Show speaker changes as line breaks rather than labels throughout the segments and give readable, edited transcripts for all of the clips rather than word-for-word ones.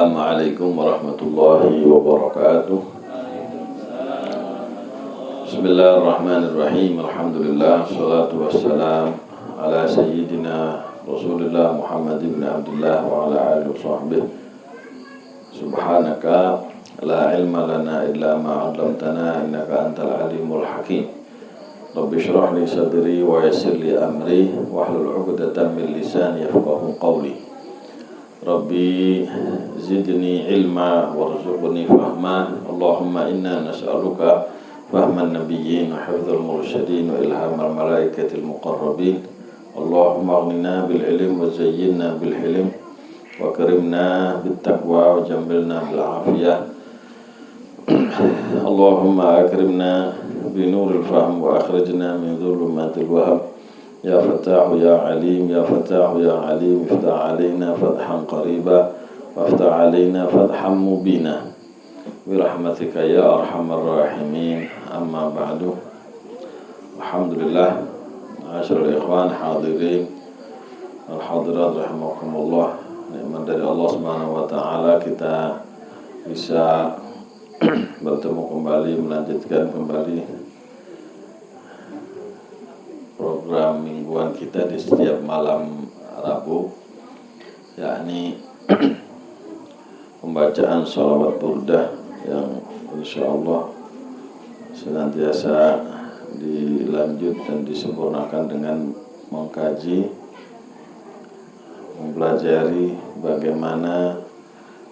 Assalamualaikum warahmatullahi wabarakatuh. Bismillahirrahmanirrahim. Alhamdulillah, salatu wassalam ala sayyidina Rasulullah Muhammad ibn Abdullah wa ala alihi wa sahbihi. Subhanaka la ilma lana illa ma 'allamtana innaka antal alimul hakim. Rabbi shrah li sadri wa yassir li amri wahlul 'uqdatam min lisani yafqahu qawli. Rabbi zidni ilma warzuqni fahma. Allahumma inna nas'aluka fahman nabiyyin wa hifdzal mursyidin wa ilhamal malaikatil muqarrabin. Allahumma aghnina bil ilm wa zayyinna bil hilm wa karimna bit taqwa wa jammilna bil afiyah. Allahumma akrimna bi nuril fahm wa akhrijna min dhulumatil wahm. Ya Fattahu ya Alim, ya Fattahu ya Alim, iftah alaina fathan qariba, waftah alaina fathan mubina, birahmatika ya arhamar rahimin. Amma ba'du. Alhamdulillah, ma'asyiral ikhwan hadirin wal hadirat rahimakumullah. Nikmat dari Allah Subhanahu wa taala kita bisa bertemu kembali, melanjutkan kembali program mingguan kita di setiap malam Rabu, yakni pembacaan sholawat burdah yang insyaallah senantiasa dilanjut dan disempurnakan dengan mengkaji, mempelajari bagaimana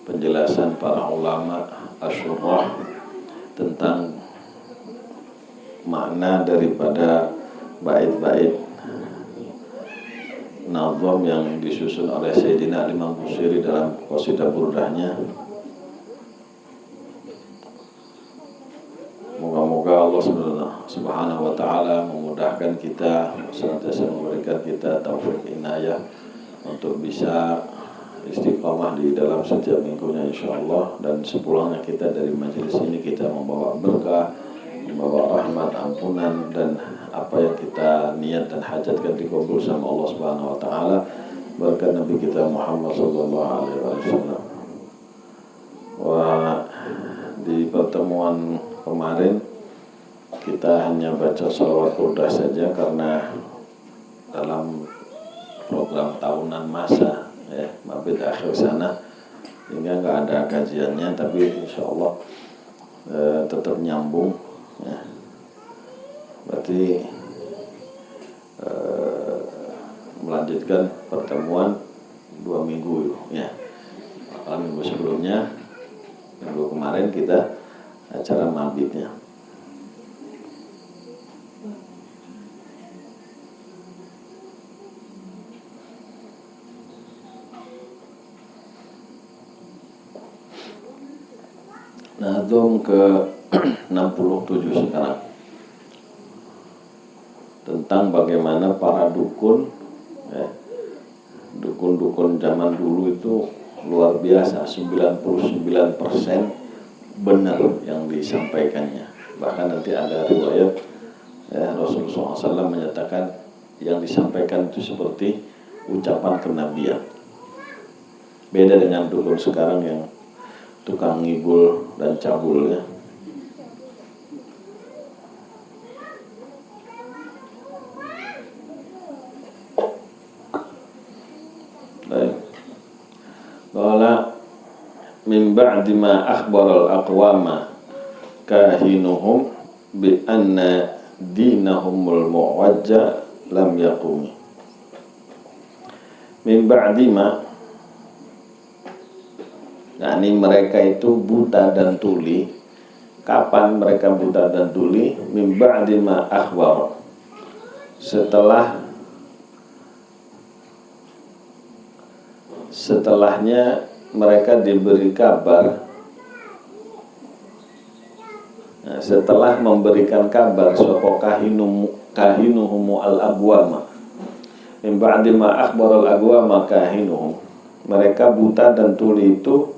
penjelasan para ulama asyurah tentang makna daripada bait-bait nazam yang disusun oleh Sayyidina Imam Busiri dalam qasidah burdahnya. Moga-moga Allah Subhanahu wa taala memudahkan kita, senantiasa memberikan kita taufik inayah untuk bisa istiqamah di dalam setiap minggunya insyaallah, dan sepulangnya kita dari majelis ini kita membawa berkah, membawa rahmat, ampunan, dan apa yang kita niat dan hajatkan dikabul sama Allah Subhanahu wa taala berkat Nabi kita Muhammad sallallahu alaihi wasallam. Wah, di pertemuan kemarin kita hanya baca sholawat burdah saja karena dalam program tahunan masa mabit akhir sana, hingga nggak ada kajiannya, tapi insyaallah tetap nyambung ya. Berarti melanjutkan pertemuan 2 minggu ya. Kalau minggu sebelumnya, minggu kemarin kita acara mabitnya. Nazam ke 67 sekarang, tentang bagaimana para dukun dukun-dukun zaman dulu itu luar biasa, 99% benar yang disampaikannya. Bahkan nanti ada riwayat Rasulullah SAW menyatakan yang disampaikan itu seperti ucapan kenabian. Beda dengan dukun sekarang yang tukang ngibul dan cabul ya. Qala min ba'di ma akhbara al-aqwama kahinuhum bi anna dinahumul mu'wajja lam yaqumi. Min ba'di ma, yakni mereka itu buta dan tuli. Kapan mereka buta dan tuli? Min ba'di ma akhbara, setelahnya mereka diberi kabar. Nah, setelah memberikan kabar sapa kahinuhum al-agwama, min ba'di ma akhbara al-agwama kahinuhum, mereka buta dan tuli itu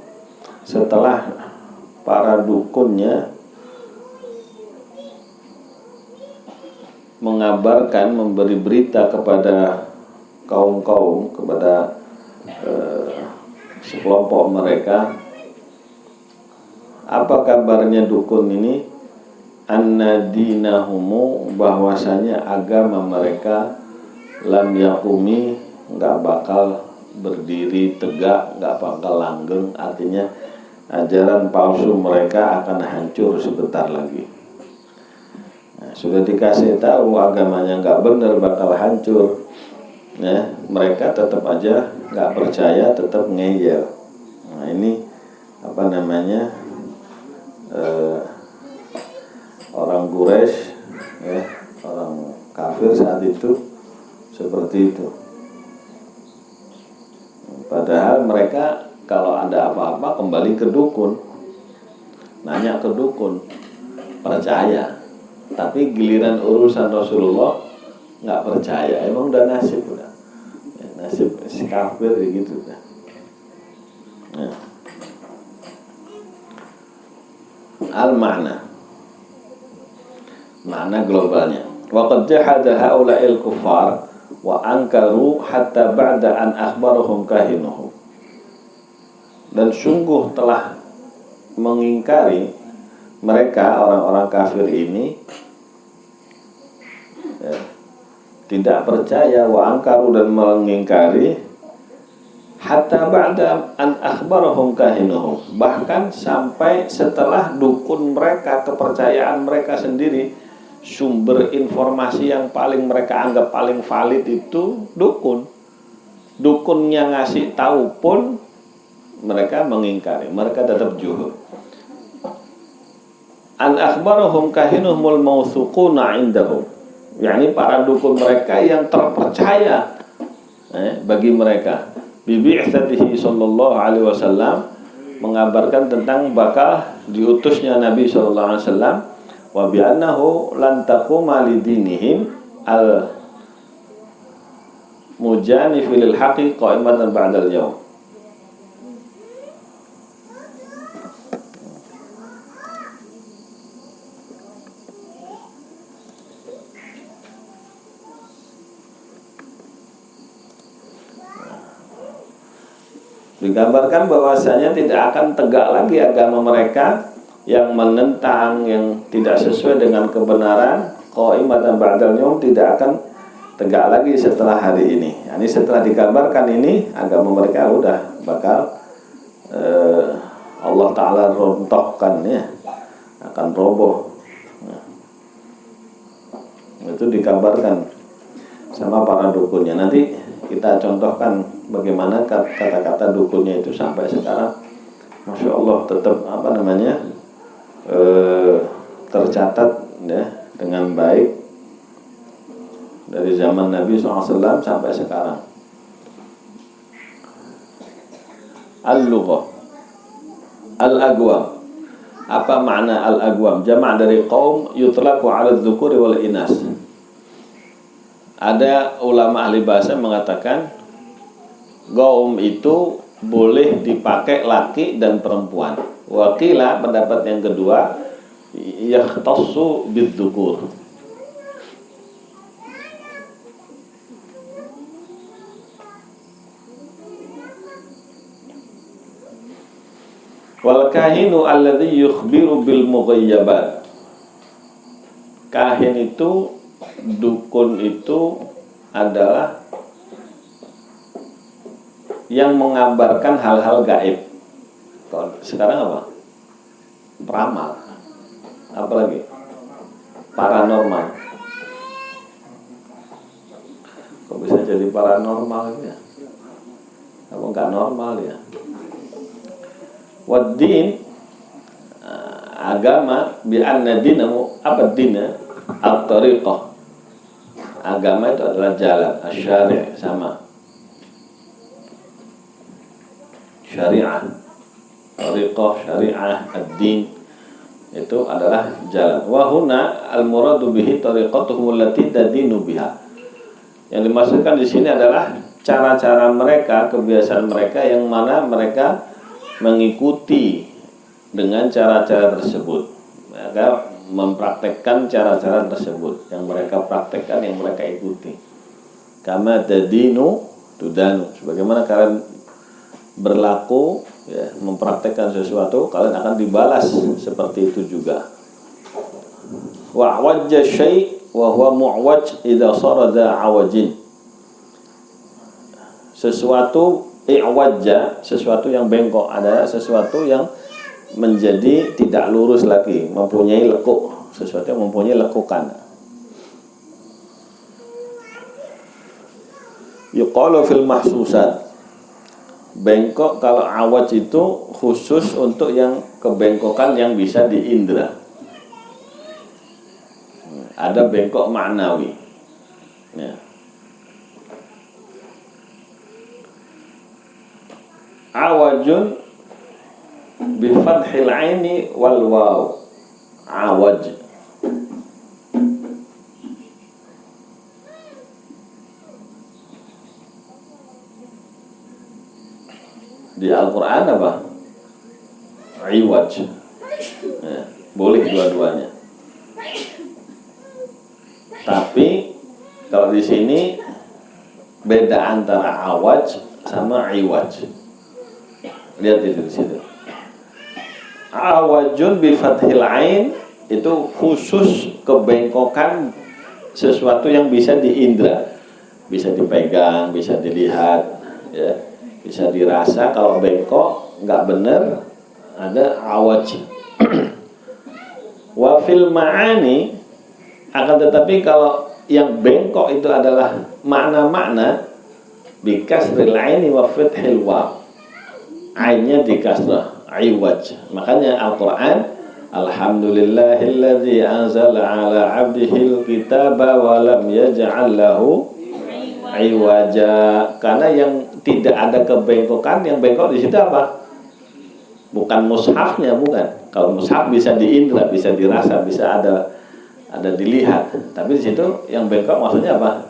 setelah para dukunnya mengabarkan, memberi berita kepada kaum-kaum, kepada sekelompok mereka Apa kabarnya dukun ini? Anna dinahumu, bahwasanya agama mereka lam yakumi, nggak bakal berdiri tegak, nggak bakal langgeng. Artinya ajaran palsu mereka akan hancur sebentar lagi. Nah, sudah dikasih tahu agamanya nggak benar, bakal hancur. Ya, mereka tetap aja nggak percaya, tetap ngeyel. Nah, ini apa namanya, orang Quraisy, ya, orang kafir saat itu seperti itu. Padahal mereka kalau ada apa-apa kembali ke dukun, nanya ke dukun, percaya. Tapi giliran urusan Rasulullah nggak percaya. Emang udah nasib, udah ya, nasib si kafir gitu kan. Nah. Al-ma'na, makna globalnya. Wa qad jahada haula'il kuffar wa ankaru hatta ba'da an akhbarahum kahinuhum. Dan sungguh telah mengingkari mereka orang-orang kafir ini, ya, tidak percaya, wa angkaru, dan mengingkari, hatta ba'da an akhbarahum kahinuhum, bahkan sampai setelah dukun mereka, kepercayaan mereka sendiri, sumber informasi yang paling mereka anggap paling valid itu dukun. Dukunnya ngasih tahu pun mereka mengingkari, mereka tetap juhud. An akhbarahum kahinuhumul mawthuquna indahum, yakni para dukun mereka yang terpercaya bagi mereka, bibi'tsatihi sallallahu alaihi wasallam, mengabarkan tentang bakal diutusnya Nabi sallallahu alaihi wasallam, wa bi'annahu lan taquma lidinihim al mujanifi lil haqqi qa'imatan ba'dal yaum. Digambarkan bahwasanya tidak akan tegak lagi agama mereka yang menentang, yang tidak sesuai dengan kebenaran, qaimatan ba'dal yaum, tidak akan tegak lagi setelah hari ini. Ini setelah digambarkan ini, agama mereka udah bakal Allah Ta'ala rontokkan, ya, akan roboh. Nah, itu digambarkan sama para dukunnya. Nanti kita contohkan bagaimana kata-kata dukunnya itu sampai sekarang, Masya Allah, tetap apa namanya, tercatat, ya, dengan baik dari zaman Nabi SAW sampai sekarang. Al-lughah, al-agwam. Apa makna al-agwam? Jama' dari qaum yutlaqu 'ala adh-dhukuri wal inas. Ada ulama ahli bahasa mengatakan qaum itu boleh dipakai laki dan perempuan. Wakila, pendapat yang kedua, yakhtassu bidzukur. Wal kahinu alladhi yukhbiru bil mughayyabat. Kahin itu, dukun itu adalah yang mengabarkan hal-hal gaib. Sekarang apa? Peramal. Apalagi? Paranormal. Kok bisa jadi paranormal ya? Apa nggak normal ya? Waddin, agama, bi'anna dinamu, apa dina? At-tariqah. Agama itu adalah jalan, asy-syari', sama syariah, tariqah, syariah, ad-din, itu adalah jalan. Wa huna al-muradu bihi tariqatuhum allati tadinu biha. Yang dimaksudkan di sini adalah cara-cara mereka, kebiasaan mereka yang mana mereka mengikuti dengan cara-cara tersebut. Mereka mempraktekkan cara-cara tersebut, yang mereka praktekkan, yang mereka ikuti. Kama tadinu tudanu, sebagaimana kalian berlaku ya, mempraktekkan sesuatu, kalian akan dibalas seperti itu juga. Wa wajja syai' wa huwa mu'waj idza sarada awajin. Sesuatu i'wajja, sesuatu yang bengkok, ada sesuatu yang menjadi tidak lurus lagi, mempunyai lekuk, sesuatu yang mempunyai lekukan. Yuqalu fil mahsusat. Bengkok kalau awaj itu khusus untuk yang kebengkokan yang bisa diindra. Ada bengkok maknawi. Ya. Awajun bi fathil aini wal waw. Awaj. Di Al-Quran apa? Iwaj. Ya, boleh dua-duanya. Tapi kalau di sini beda antara awaj sama iwaj. Lihat itu di situ. Awajun bi fathil ain itu khusus kebengkokan sesuatu yang bisa diindra, bisa dipegang, bisa dilihat, ya. Bisa dirasa. Kalau bengkok nggak bener, ada awaj. Wa fil ma'ani, akan tetapi kalau yang bengkok itu adalah makna-makna, bi kasril aini wa fathil waw, ainnya di kasrah, iwaj. Makanya Al-Quran, alhamdulillahilladzi anzala ala abdihil kitaba wa lam yaj'al lahu iwaja. Karena yang tidak ada kebengkokan, yang bengkok di situ apa? Bukan mushafnya, bukan. Kalau mushaf bisa diindra, bisa dirasa, bisa ada dilihat. Tapi di situ yang bengkok maksudnya apa?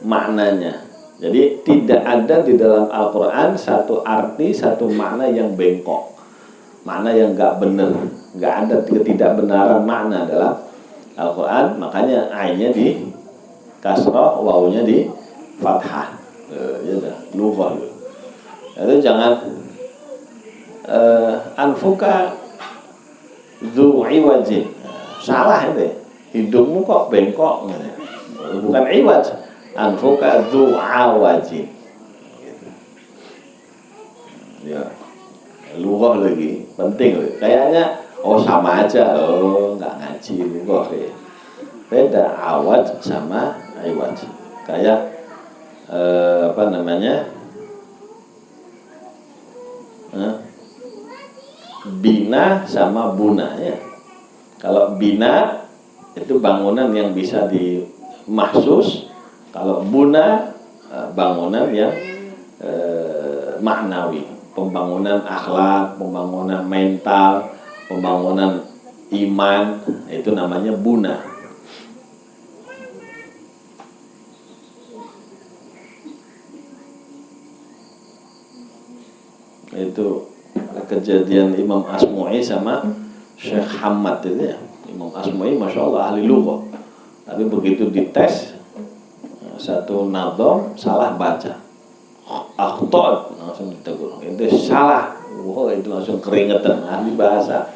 Maknanya. Jadi tidak ada di dalam Al-Quran satu arti, satu makna yang bengkok, makna yang nggak benar, nggak ada ketidakbenaran makna dalam Al-Quran. Makanya ainnya di kasroh, wawunya di fathah. Ya dah, lughah. Itu jangan anfuka dzu iwajin. Salah itu. Hidungmu kok bengkok. Bukan iwaj. Anfuka dzu awajin. Ya. Lughah lagi, penting loh. Kayaknya sama aja. Enggak ngaji lughah ya. Beda awaj sama iwaj. Kayak apa namanya, bina sama buna ya. Kalau bina itu bangunan yang bisa dimahsus, kalau buna bangunan yang maknawi, pembangunan akhlak, pembangunan mental, pembangunan iman, itu namanya buna. Itu kejadian Imam Asmu'i sama Syekh Hamad itu ya. Imam Asmu'i Masya Allah ahli lughah, tapi begitu dites satu nadham salah baca, akhta, langsung ditegur, itu salah. Wah, itu langsung keringetan. Ahli bahasa,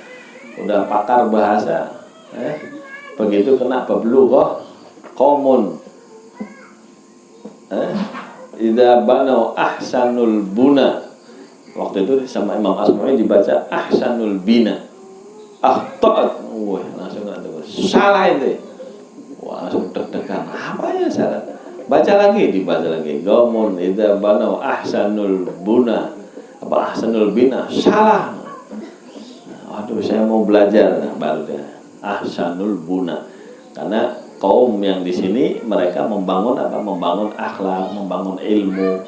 udah pakar bahasa, begitu kena bab lughah, qaumun idza banau ahsanul buna. Waktu itu sama Imam Asmu'i dibaca ahsanul bina, akhtaat. Wah, langsung kena salah itu. Wah, langsung deg-degan. Apa ya salah? Baca lagi, dibaca lagi. Qaumun idza banau ahsanul buna, apa ahsanul bina, salah. Waduh, saya mau belajar. Nah, baru deh ahsanul buna. Karena kaum yang di sini mereka membangun apa? Membangun akhlak, membangun ilmu,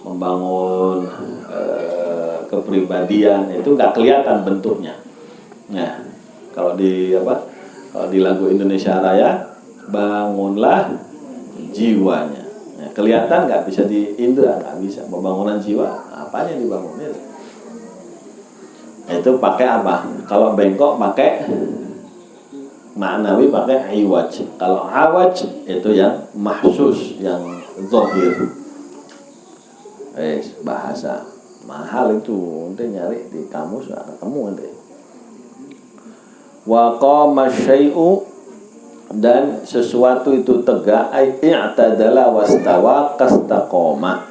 membangun kepribadian. Itu nggak kelihatan bentuknya. Nah, kalau di lagu Indonesia Raya, bangunlah jiwanya. Nah, kelihatan nggak bisa diindra, nggak bisa. Pembangunan jiwa, apanya dibangun itu? Itu pakai apa? Kalau bengkok pakai maknawi, pakai iwaj. Kalau awaj itu yang mahsus, yang zahir. Bahasa. Mahal itu, nanti nyari di kamus nggak ketemu nanti. Wa qama syai'u, dan sesuatu itu tegak, ai i'tadala wastawa kastaqoma,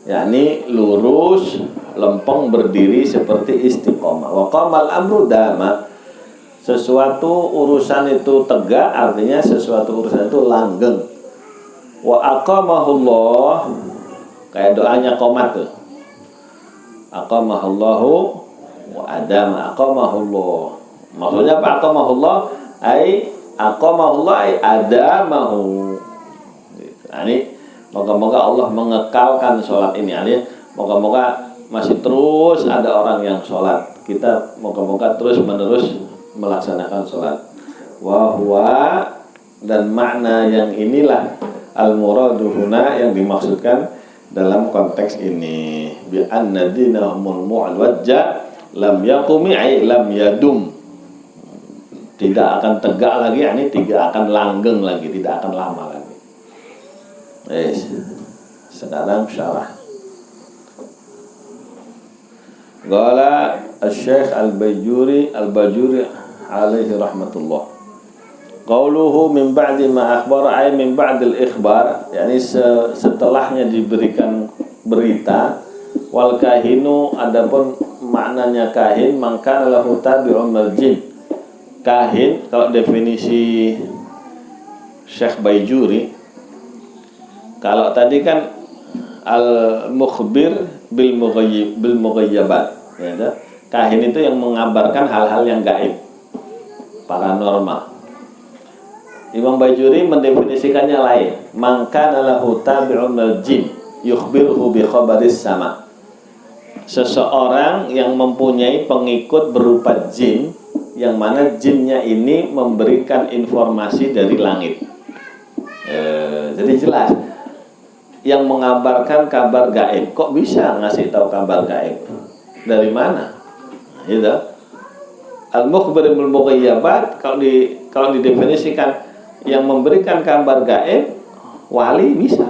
yakni lurus, lempeng, berdiri seperti istiqomah. Wa qamal amru dama, sesuatu urusan itu tegak, artinya sesuatu urusan itu langgeng. Wa aqamahullah, kayak doanya qomat tuh. Aqamahullahu wa adama, aqamahullah. Maksudnya apa aqamahullah? Ai aqamahullah ai adamahu. Ini moga-moga Allah mengekalkan sholat ini. Artinya moga-moga masih terus ada orang yang sholat. Kita moga-moga terus menerus melaksanakan sholat. Wa huwa, dan makna yang inilah al-muradu huna, yang dimaksudkan dalam konteks ini, bi anna dinahumul mu'wajja lam yaqumi ay lam yadum, tidak akan tegak lagi, ini tidak akan langgeng lagi, tidak akan lama lagi. Sekarang syarah. Qala Asy-Syaikh Al-Bajuri alaihi rahmatullah, qauluhu min ba'di ma akhbara, ay min ba'dil ikhbar, yakni setelahnya diberikan berita. Wal kahinu, adapun maknanya kahin, maka lahu tabi'un marjin. Kahin kalau definisi Syekh Bajuri, kalau tadi kan al-mukhbir bil mughayyabat, ya, kahin itu yang mengabarkan hal-hal yang gaib, paranormal. Imam Bajuri mendefinisikannya lain. Maka lahu tabi'un al-jin yukhbiruhu bi khabaris sama. Seseorang yang mempunyai pengikut berupa jin, yang mana jinnya ini memberikan informasi dari langit. Jadi jelas, yang mengabarkan kabar gaib. Kok bisa ngasih tahu kabar gaib? Dari mana? Gitu. Al-mukhbir bil mughayyabat, kalau didefinisikan yang memberikan kabar gaib, wali bisa,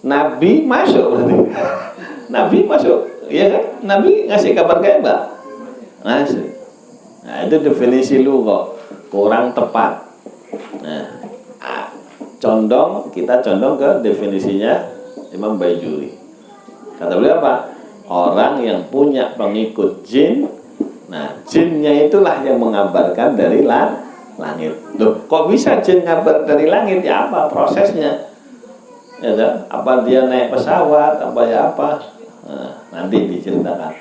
nabi masuk berarti. Nabi masuk, iya kan? Nabi ngasih kabar gaib nggak? Ngasih. Nah, itu definisi lu kok kurang tepat. Nah, kita condong ke definisinya Imam Bajuri. Kata beliau apa? Orang yang punya pengikut jin, nah jinnya itulah yang mengabarkan dari langit. Loh, kok bisa jin ngabar dari langit? Ya apa prosesnya? Ya, apa dia naik pesawat? Apa ya apa? Nah, nanti diceritakan.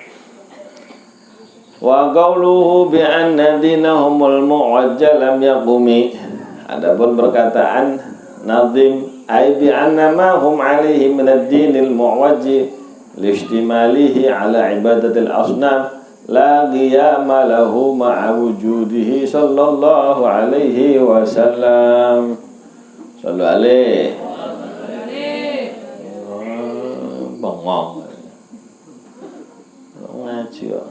Wa qauluhu bi anna dinahumul mu'ajjal lam yaqumi. Adapun perkataan nazim, ay bi anna ma hum alaihi min ad-dinil mu'wajjil lishtimalihi ala ibadatil asnam la qiyama lahu ma'a wujudihi sallallahu alaihi wasallam. Sallu alaihi. Bengong ngaji ya,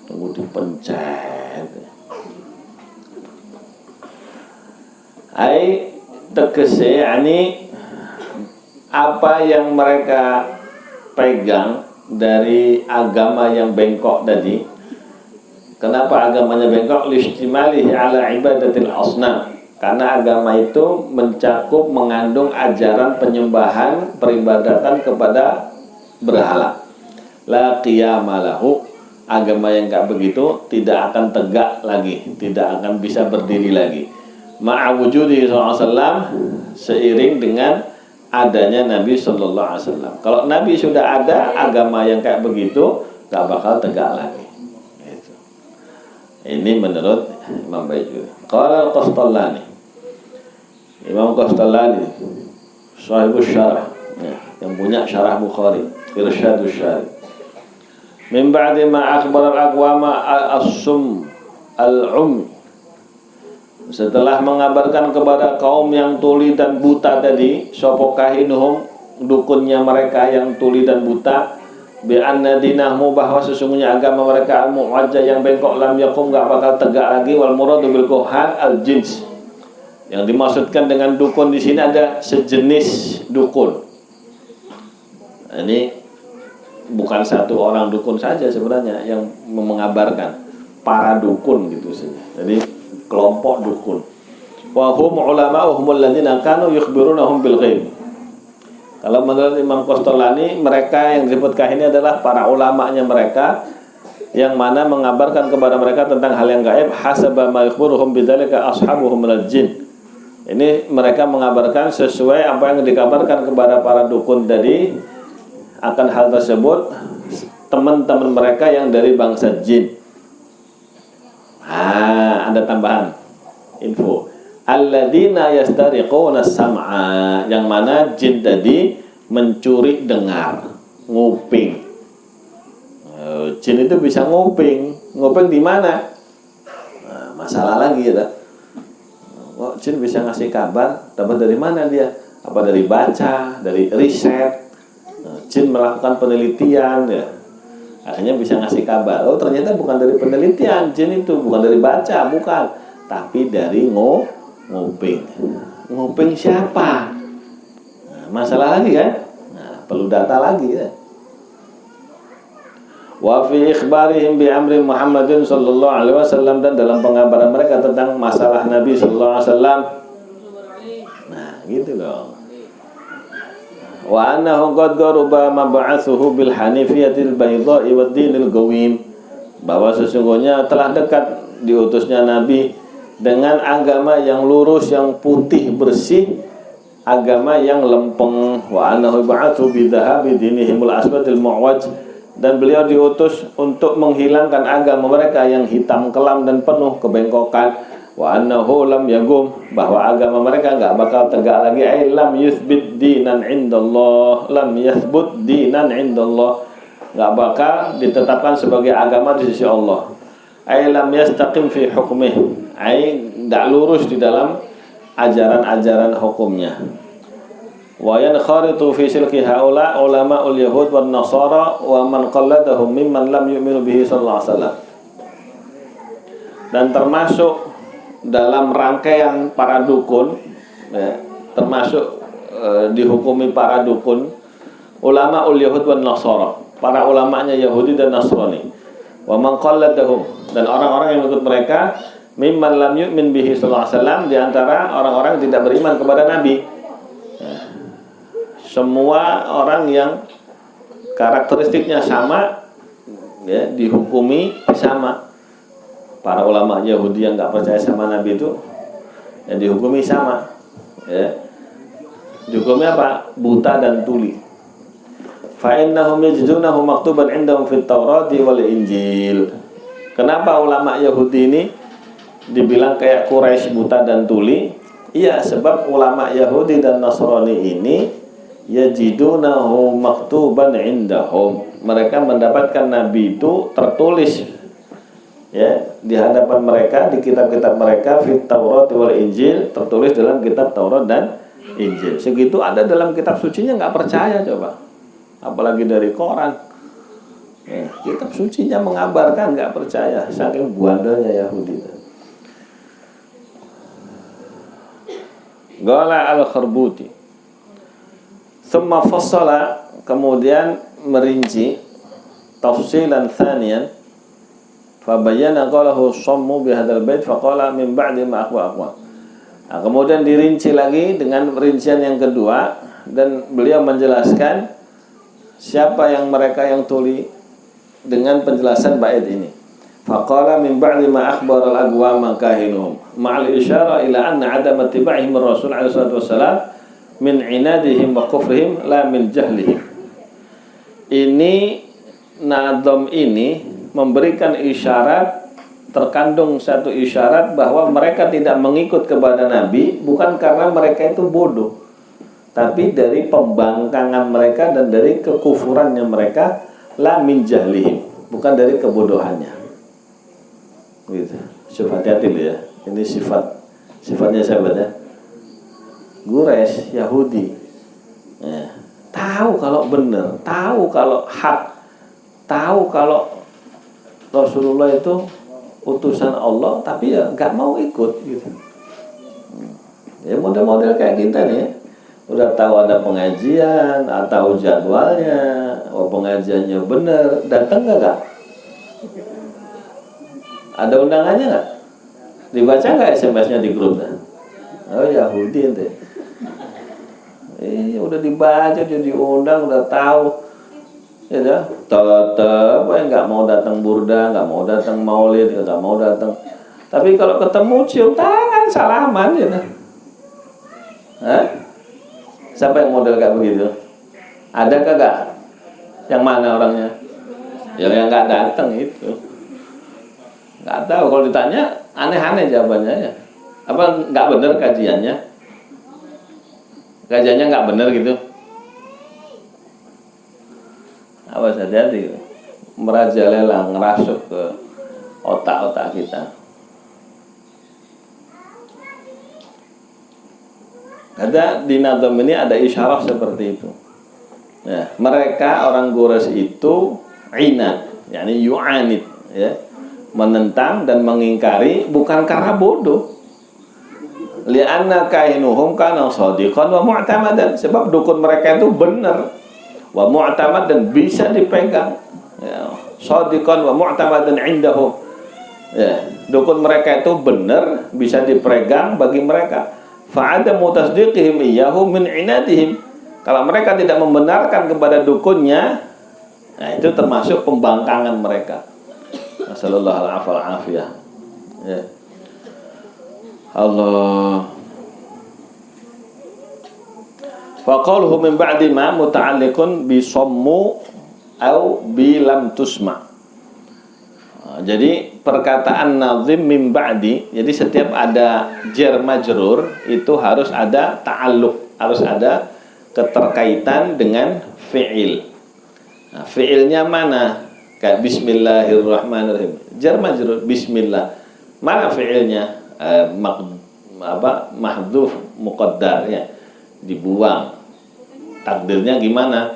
tunggu dipencet. Ai tegese, yani apa yang mereka pegang dari agama yang bengkok tadi. Kenapa agamanya bengkok? Listimalihi ala ibadatil asnam, karena agama itu mencakup, mengandung ajaran penyembahan, peribadatan kepada berhala. La qiyama lahu, agama yang enggak begitu tidak akan tegak lagi, tidak akan bisa berdiri lagi. Ma'a wujudi SAW, seiring dengan adanya Nabi Sallallahu Alaihi Wasallam. Kalau Nabi sudah ada, agama yang kayak begitu gak bakal tegak lagi. Gitu. Ini menurut Imam Bajuri. Qala al-Qastallani, Imam Qastallani, sahibus syarah, ya, yang punya syarah Bukhari, Irsyadus Syarih. Min ba'di ma akhbar al-aqwama as-sum al-um, setelah mengabarkan kepada kaum yang tuli dan buta tadi, sopo kahinuhum, dukunnya mereka yang tuli dan buta, bi anna dinahmu, bahwa sesungguhnya agama mereka al-mu'wajjah yang bengkok, lam yakum, gak bakal tegak lagi. Wal muradu bil kuhan al-jins, yang dimaksudkan dengan dukun di sini ada sejenis dukun. Ini bukan satu orang dukun saja sebenarnya yang mengabarkan, para dukun gitu saja. Jadi kelompok dukun. Wa hum ulama'uhum alladziina kanu yukhbirunahum bil ghaib. Kalau menurut Imam Qastolani, mereka yang disebut kahin ini adalah para ulamanya mereka yang mana mengabarkan kepada mereka tentang hal yang gaib, hasaba ma yukhbiruhum bidzalika ashabuhum minal jin. Ini mereka mengabarkan sesuai apa yang dikabarkan kepada para dukun tadi akan hal tersebut teman-teman mereka yang dari bangsa jin. Ada tambahan info. Alladzina yastariquna sam'a, yang mana jin tadi mencuri dengar, nguping. Jin itu bisa nguping. Nguping di mana? Nah, masalah lagi ya. Kok jin bisa ngasih kabar? Dapat dari mana dia? Apa dari baca, dari riset? Jin melakukan penelitian ya, akhirnya bisa ngasih kabar. Oh ternyata bukan dari penelitian jin itu, bukan dari baca, bukan, tapi dari nguping. Nguping siapa? Nah, masalah lagi kan? Nah, perlu data lagi ya. Wa fi ikhbarihim bi amri Muhammadin sallallahu alaihi wasallam, dan dalam pengabaran mereka tentang masalah Nabi sallallahu alaihi wasallam. Nah, gitu loh. Wa annahu qad qaruba mab'atsuhu bil hanifiyatil baydha'i wad dinil qawim, bahwa sesungguhnya telah dekat diutusnya Nabi dengan agama yang lurus, yang putih bersih, agama yang lempeng. Wa annahu ba'atsu bidhahabi dinihimul aswadil mu'waj, dan beliau diutus untuk menghilangkan agama mereka yang hitam kelam dan penuh kebengkokan. Wa annahu lam yagum, bahwa agama mereka enggak bakal tegak lagi. Ai lam yuthbit dinan indallah, lam yathbut dinan indallah, enggak bakal ditetapkan sebagai agama di sisi Allah. Ai lam yastaqim fi hukmih, ai enggak lurus di dalam ajaran-ajaran hukumnya. Wa yankharitu fi silki haula ulamaul yahud wan nasara wa man qalladahum mimman lam yu'minu bihi sallallahu alaihi wasallam. Dan termasuk dalam rangkaian para dukun ya, termasuk dihukumi para dukun ulama ul yahud wan nasara, para ulamanya Yahudi dan Nasrani. Wa man qalladahum, dan orang-orang yang ikut mereka, mimman lam yu'min bihi sallallahu alaihi wasallam, di antara orang-orang yang tidak beriman kepada Nabi ya. Semua orang yang karakteristiknya sama ya, dihukumi sama. Para ulama Yahudi yang nggak percaya sama Nabi itu yang dihukumi sama ya. Dihukumi apa? Buta dan tuli. Fa innahum yajidunahu maktuban indahum fit Taurati wal Injil. Kenapa ulama Yahudi ini dibilang kayak Quraisy, buta dan tuli? Iya, sebab ulama Yahudi dan Nasrani ini yajidunahu maktuban indahum, mereka mendapatkan Nabi itu tertulis ya di hadapan mereka, di kitab-kitab mereka, fit Taurat wal Injil, tertulis dalam kitab Taurat dan Injil. Segitu ada dalam kitab sucinya nggak percaya coba, apalagi dari Quran ya, kitab sucinya mengabarkan nggak percaya, saking buandanya Yahudi. Qala al-Kharbuti thumma fassala, kemudian merinci tafsilan thaniyan, fabayyana qalahu sammu bihadzal bait faqala min ba'di ma aqwa. Nah, kemudian dirinci lagi dengan rincian yang kedua, dan beliau menjelaskan siapa yang mereka yang tuli dengan penjelasan bait ini. Faqala min ba'di ma akhbara al-aqwama kahinuhum ma'al isyara ila anna 'adama ittiba'ihim ar-rasul 'alaihi salatu wassalam min 'inadihim wa kufrihim la min jahlihim. Ini nadom ini memberikan isyarat, terkandung satu isyarat bahwa mereka tidak mengikut kepada Nabi bukan karena mereka itu bodoh, tapi dari pembangkangan mereka dan dari kekufurannya mereka, la min jahlihim, bukan dari kebodohannya. Gitu. Coba hati-hati ya. Ini sifatnya siapa ya? Quraisy, Yahudi. Ya. Tahu kalau benar, tahu kalau hak, tahu kalau Rasulullah itu utusan Allah, tapi ya nggak mau ikut gitu. Ya model-model kayak kita nih ya. udah tahu ada pengajian, atau jadwalnya, pengajiannya bener, datang nggak? Ada undangannya nggak? Dibaca nggak SMS-nya di grup? Oh Yahudi ente. Udah dibaca, udah diundang, udah tahu. Ya dah, tetap nggak mau datang burda, nggak mau datang maulid, nggak mau datang. Tapi kalau ketemu cium tangan, salaman ya. Hah? Siapa yang model kayak begitu? Ada kagak? Yang mana orangnya? Yang nggak datang itu. Nggak tahu. Kalau ditanya, aneh-aneh jawabannya ya. Apa nggak bener kajiannya? Kajiannya nggak bener gitu? Awas hati-hati, merajalela, ngerasuk ke otak-otak kita. Ada di Nadham ini ada isyarah seperti itu. Ya, mereka orang Quraisy itu inat, yakni yu'anid, ya, menentang dan mengingkari bukan karena bodoh. Li'anna kainuhum kana shadiqan wa mu'tamadan, sebab dukun mereka itu benar. Wa mu'tamad dan bisa dipegang, ya, shadiqan wa mu'tamadan indahum, ya, dukun mereka itu benar, bisa dipegang bagi mereka. Fa'adamu tasdiqihim iyyahu min inadihim, kalau mereka tidak membenarkan kepada dukunnya, nah itu termasuk pembangkangan mereka. Nasallallahu alaihi afiyah, ya. Allah. Faqaluhu min ba'di ma muta'alliqun bi sommu au bi lam tusma. Jadi perkataan nazim min ba'di, jadi setiap ada jar majrur itu harus ada ta'alluq, harus ada keterkaitan dengan fi'il. Nah, fi'ilnya mana? Kayak bismillahirrahmanirrahim. Jar majrur bismillah. Mana fi'ilnya? Mahdhuf muqaddar, ya, dibuang. Takdirnya gimana?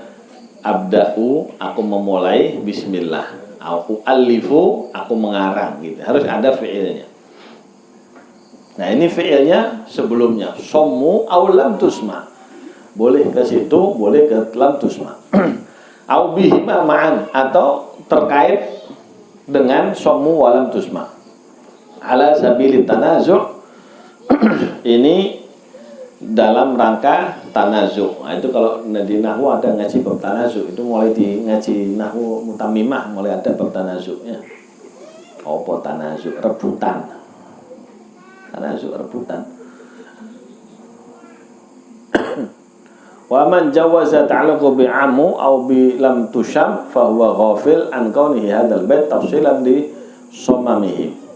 Abda'u, aku memulai, bismillah. Aku alifu, aku mengarang, gitu. Harus ada fi'ilnya. Nah, ini fi'ilnya sebelumnya. Sommu au lam tusma. Boleh ke situ, boleh ke lam tusma. Au bihima ma'an, atau terkait dengan sommu wa lam tusma. Ala sabilit tanazu'. Ini dalam rangka tanazu'. Nah, itu kalau di nahwu ada ngaji bab tanazu', itu mulai di ngaji nahwu mutamimah mulai ada bab tanazu', ya. Apa tanazu'? Rebutan. Tanazu' rebutan. Wa man jawaza ta'alluqu bi'amu au bi lam tusham fa huwa ghafil an kaunihi hadzal bait tafsilan li somamihim.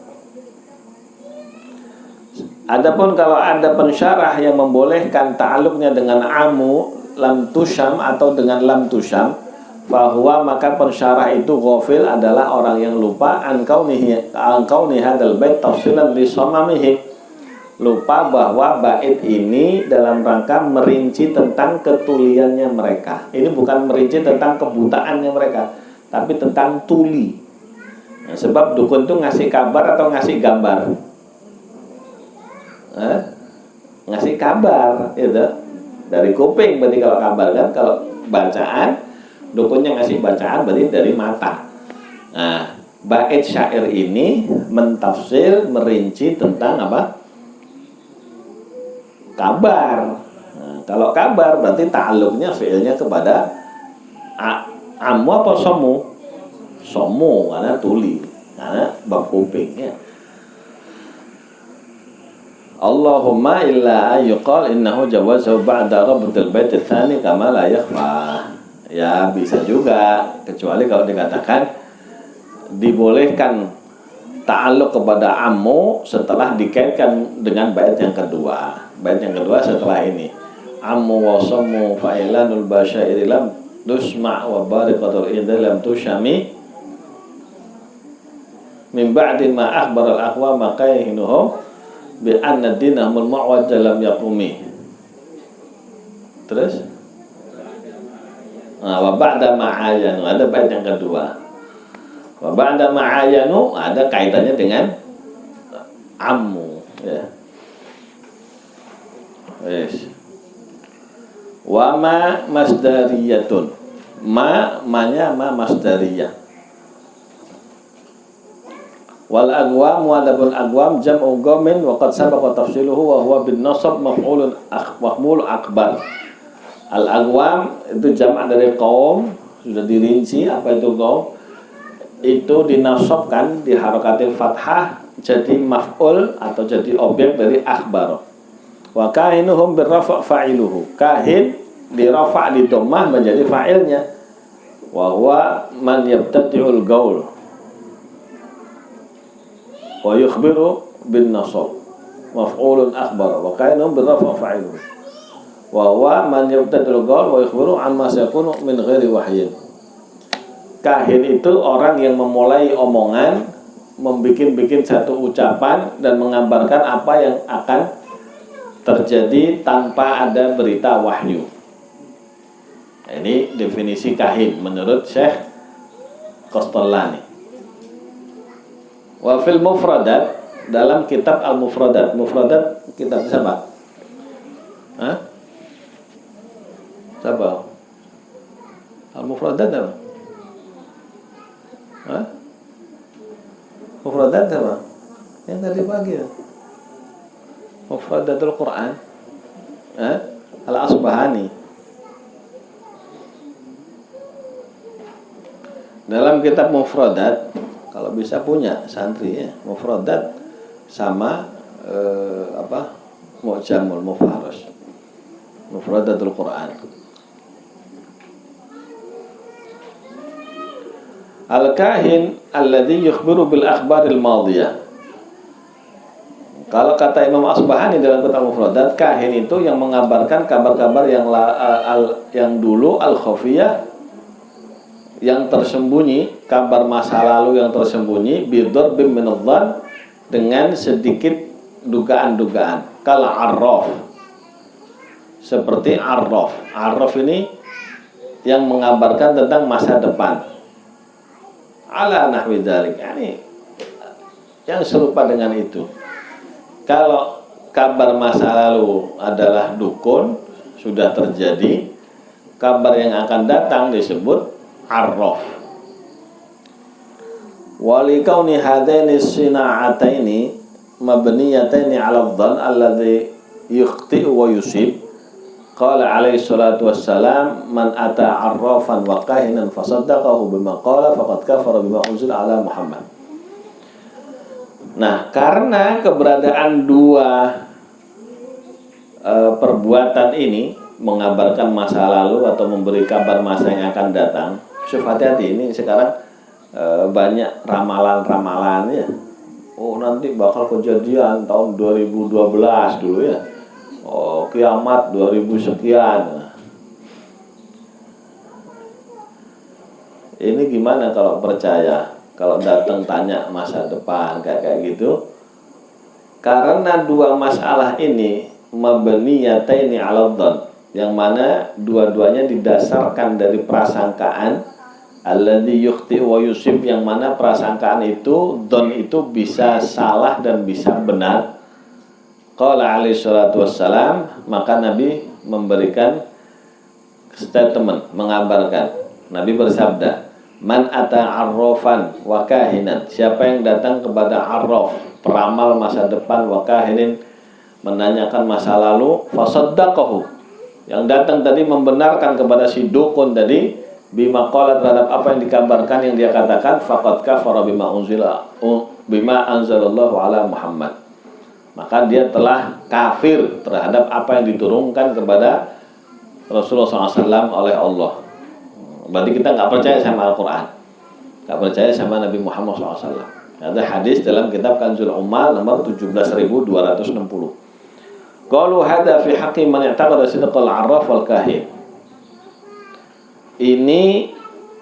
Adapun kalau ada pensyarah yang membolehkan ta'alluqnya dengan amu lam tusham atau dengan lam tusham, bahwa maka pensyarah itu ghafil, adalah orang yang lupa an kaunihi hadzal bait tafsilan li somamihim, lupa bahwa bait ini dalam rangka merinci tentang ketuliannya mereka. Ini bukan merinci tentang kebutaannya mereka, tapi tentang tuli. Nah, sebab dukun itu ngasih kabar atau ngasih gambar? Ngasih kabar, gitu. Dari kuping berarti kalau kabar, kan. Kalau bacaan, dukunnya ngasih bacaan berarti dari mata. Nah, bait syair ini mentafsir, merinci tentang apa? Kabar. Nah, kalau kabar berarti ta'alluqnya fi'ilnya kepada amu apa somu? Somu, karena tuli, karena bab kuping, ya. Allahumma illa ayyuqal innahu jawazahu ba'da rabtul bait tsani kama la yakhfa. Ya, bisa juga, kecuali kalau dikatakan dibolehkan ta'alluq kepada ammu setelah dikaitkan dengan bait yang kedua. Bait yang kedua setelah ini. Ammu wa sammu fa'ilanul basyairi lam tusma' wa bariqatul idza lam tushami min ba'di ma akhbara al-aqwa maqaihinuhum bi anna dinahumul mu'waj lam yaqumi. Terus wa ba'da ma'ayanu, ada bait yang kedua. Wa ba'da ma'ayanu ada kaitannya dengan ammu, ya. Yes. Wa ma masdariyatun. Ma-nya ma masdariyah. Wal agwam wa adabul agwam jam'u ghamin wa qad sabaqa tafsiluhu wa huwa bin nasab maf'ulun mahmul akbar. Al agwam itu jamak dari qaum, sudah dirinci apa itu qaum. Itu dinasabkan di harakatil fathah jadi maf'ul atau jadi objek dari akhbar. Wa kahinuhum birrafa' fa'iluhu. Kahin dirafa' di dhammah menjadi fa'ilnya. Wa huwa man yabtadi'ul gaul wa yukhbiru bin nasab maf'ulun akhbar wa kahinuhum birrafa' fa'iluhu. Wa huwa man yabtadi'ul gaul wa yukhbiru amma sayakunu min ghairi wahyin. Kahin itu orang yang memulai omongan, membikin satu ucapan dan mengabarkan apa yang akan terjadi tanpa ada berita wahyu. Ini definisi kahin menurut Syekh Qastallani. Wa fil mufradat, dalam kitab Al-Mufradat. Mufradat kitab siapa? Hah? Siapa? Al-Mufradat apa? Hah? Mufradat apa? Yang tadi pagi ya? Mufradatul Quran. Al-Asbahani. Dalam kitab Mufradat, kalau bisa punya santri ya, Mufradat sama Mu'jamul Mufaharas. Mufradatul Quran. Al-kahin alladhi yukhbiru bil akhbaril madiyah. Kalau kata Imam Asbahani dalam kitab Mufradat, kahin itu yang mengabarkan kabar-kabar yang dulu al-khafiyah, yang tersembunyi, kabar masa lalu yang tersembunyi, bidor bim minadhan, dengan sedikit dugaan-dugaan. Kal arraf, seperti arraf. Arraf ini yang mengabarkan tentang masa depan. Ala nahwi dzalik, yani yang serupa dengan itu. Kalau kabar masa lalu adalah dukun, sudah terjadi, kabar yang akan datang disebut arraf. Wali kauni hadaini sina'ataini mabniyataini 'ala adh-dhann alladhi yukhti'u wa yusib. Qala alaihi salatu wassalam, man ata arrafan wa kahinan fasaddaqahu bima qala faqad kafara bima unzila ala Muhammad. Nah, karena keberadaan dua perbuatan ini, mengabarkan masa lalu atau memberi kabar masa yang akan datang, hati-hati, ini sekarang banyak ramalan-ramalan ya. Oh, nanti bakal kejadian tahun 2012 dulu ya. Oh, kiamat 2000 sekian. Ini gimana kalau percaya? Kalau datang tanya masa depan kayak gitu. Karena dua masalah ini mabniyataini 'ala dhann, yang mana dua-duanya didasarkan dari prasangkaan, alladzi yukhti wa yusib, yang mana prasangkaan itu, dhann itu bisa salah dan bisa benar. Qala alaihi salatu wassalam, maka Nabi memberikan statement, mengabarkan. Nabi bersabda, man ata arrafan wa kahinan, siapa yang datang kepada arraf, peramal masa depan, wa kahinin, menanyakan masa lalu, fasaddaqahu, yang datang tadi membenarkan kepada si dukun tadi, bima qala, terhadap apa yang dikabarkan, yang dia katakan, faqad kafara bima anzalallahu ala Muhammad, maka dia telah kafir terhadap apa yang diturunkan kepada Rasulullah SAW oleh Allah. Berarti kita nggak percaya sama Al-Quran, nggak percaya sama Nabi Muhammad SAW. Ada hadis dalam kitab Kanzul Ummal nomor 17.260. Qalu hadza fi haqqi man i'taqada sidqal arraf wal kahin. Ini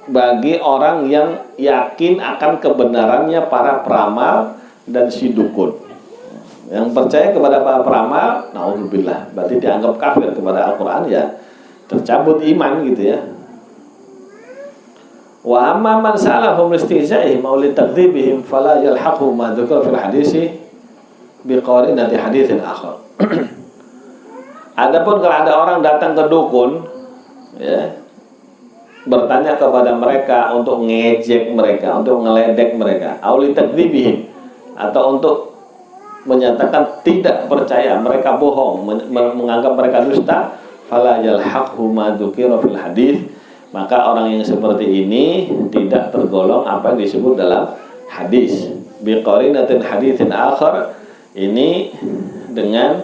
bagi orang yang yakin akan kebenarannya para peramal dan si dukun. Yang percaya kepada para peramal, naudzubillah, berarti dianggap kafir kepada Al-Quran, ya tercabut iman gitu ya. Wa amma man salahum istihza'ihim aw li takdzibihim fala yalhaqu ma dzukira fil hadisi biqarinati haditsin akhar. Adapun kalau ada orang datang ke dukun, ya, bertanya kepada mereka untuk ngejek mereka, untuk ngeledek mereka, auli takdzibihim, atau untuk menyatakan tidak percaya, mereka bohong, menganggap mereka dusta, fala yalhaqhu ma dzukira fil hadis, maka orang yang seperti ini tidak tergolong apa yang disebut dalam hadis. Biqarinatin haditsin akhar, ini dengan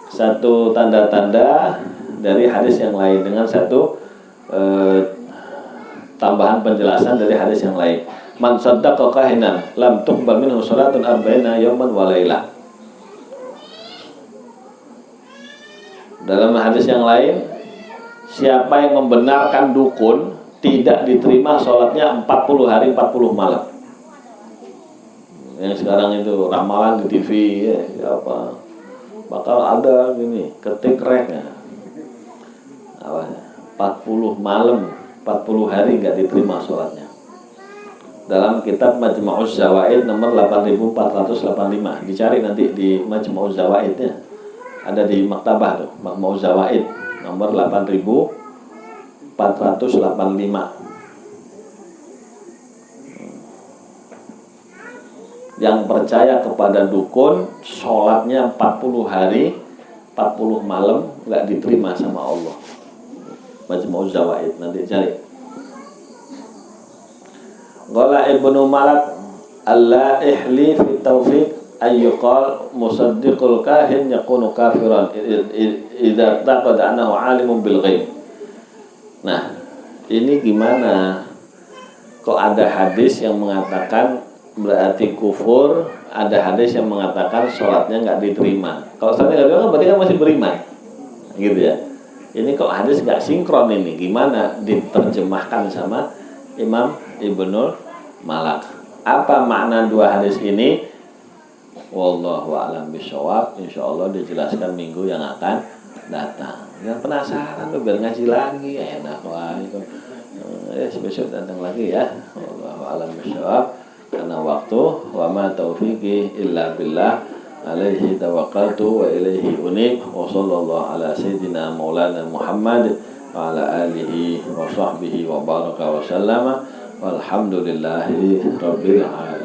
satu tanda-tanda dari hadis yang lain, dengan satu tambahan penjelasan dari hadis yang lain. Man saddaqa kahinan lam tuqbal minhu salatun arba'ina yawman wa lailah. Dalam hadis yang lain, siapa yang membenarkan dukun tidak diterima sholatnya 40 hari 40 malam. Yang sekarang itu ramalan di TV ya, apa bakal ada gini, ketik reknya apa, 40 malam 40 hari nggak diterima sholatnya. Dalam kitab Majma'uz Zawaid nomor 8485, dicari nanti di Majma'uz Zawaidnya, ada di maktabah tuh, Majma'uz Zawaid nomor 8485. Yang percaya kepada dukun, sholatnya 40 hari 40 malam nggak diterima sama Allah. Majma'uz Zawaid, nanti cari. Qala Ibnu Malak al-Ihli fi taufiq ayyuqal musaddiqul kahin yakunu kafiran idza taqada annahu alimun bil ghaib. Nah, ini gimana? Kok ada hadis yang mengatakan berarti kufur, ada hadis yang mengatakan sholatnya nggak diterima. Kalau sholatnya nggak diterima berarti kan masih beriman, gitu ya. Ini kok hadis nggak sinkron ini, gimana diterjemahkan sama Imam Ibnu Malak? Apa makna dua hadis ini? Wallahu a'lam bishawab. Insyaallah dijelaskan minggu yang akan datang. Yang penasaran tuh biar ngaji lagi, enak wah itu. Besok datang lagi ya. Wallahu a'lam bishawab. Karena waktu, wa ma taufiqi illa billah, alaihi tawakkaltu wa ilaihi unib, wa sallallahu ala sayyidina maulana Muhammad wa ala alihi wa sahbihi wa baraka wa sallama, walhamdulillahi rabbil alamin.